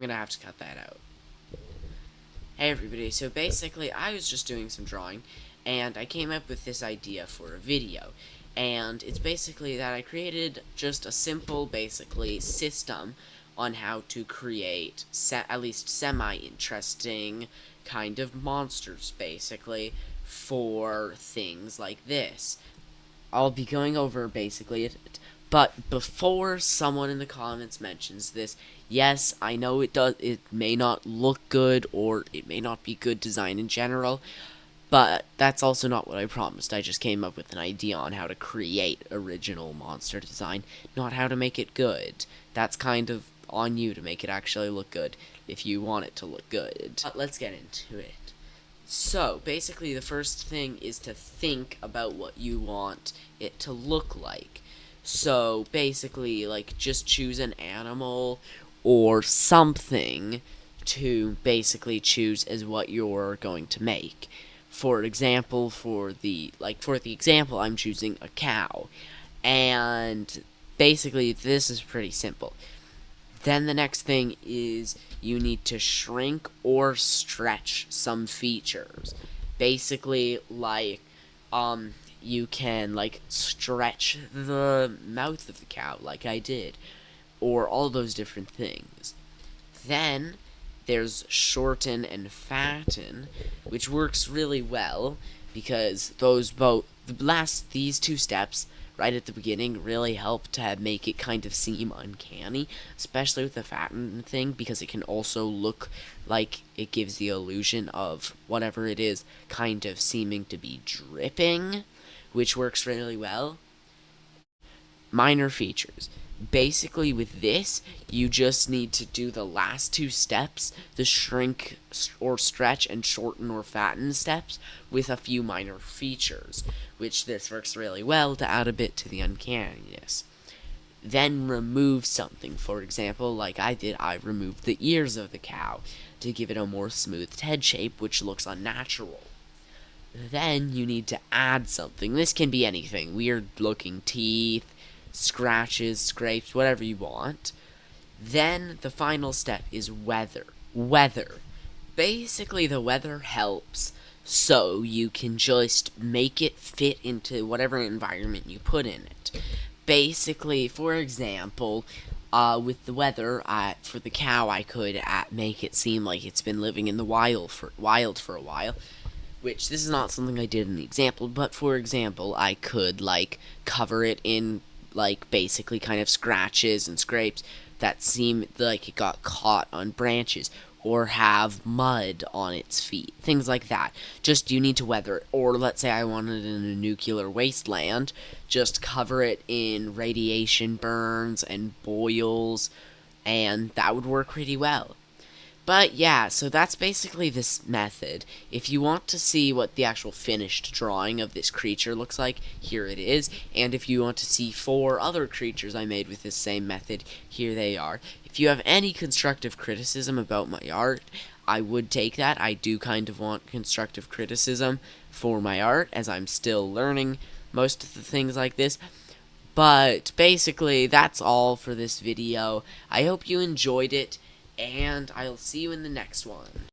I'm gonna have to cut that out. Hey everybody, so basically I was just doing some drawing, and I came up with this idea for a video. And it's basically that I created just a simple, basically, system on how to create at least semi-interesting kind of monsters, basically, for things like this. I'll be going over basically it. But before someone in the comments mentions this, yes, I know it may not look good, or it may not be good design in general, but that's also not what I promised. I just came up with an idea on how to create original monster design, not how to make it good. That's kind of on you to make it actually look good, if you want it to look good. But let's get into it. So, basically, the first thing is to think about what you want it to look like. So, basically, like, just choose an animal or something to basically choose as what you're going to make. For example, for the example, I'm choosing a cow. And basically, this is pretty simple. Then the next thing is you need to shrink or stretch some features. Basically, you can, stretch the mouth of the cow, like I did, or all those different things. Then there's shorten and fatten, which works really well because these two steps right at the beginning really help to make it kind of seem uncanny, especially with the fatten thing, because it can also look like it gives the illusion of whatever it is kind of seeming to be dripping, which works really well. Minor features. Basically, with this, you just need to do the last two steps, the shrink or stretch and shorten or fatten steps, with a few minor features, which this works really well to add a bit to the uncanniness. Then remove something. For example, like I did, I removed the ears of the cow to give it a more smoothed head shape, which looks unnatural. Then you need to add something. This can be anything. Weird looking teeth, scratches, scrapes, whatever you want. Then the final step is weather. Weather. Basically, the weather helps so you can just make it fit into whatever environment you put in it. Basically, for example, with the weather, for the cow, I could make it seem like it's been living in the wild for a while, which this is not something I did in the example, but for example, I could, cover it in, basically kind of scratches and scrapes that seem like it got caught on branches, or have mud on its feet, things like that. Just, you need to weather it. Or let's say I wanted it in a nuclear wasteland, just cover it in radiation burns and boils, and that would work pretty well. But yeah, so that's basically this method. If you want to see what the actual finished drawing of this creature looks like, here it is. And if you want to see 4 other creatures I made with this same method, here they are. If you have any constructive criticism about my art, I would take that. I do kind of want constructive criticism for my art, as I'm still learning most of the things like this. But basically, that's all for this video. I hope you enjoyed it, and I'll see you in the next one.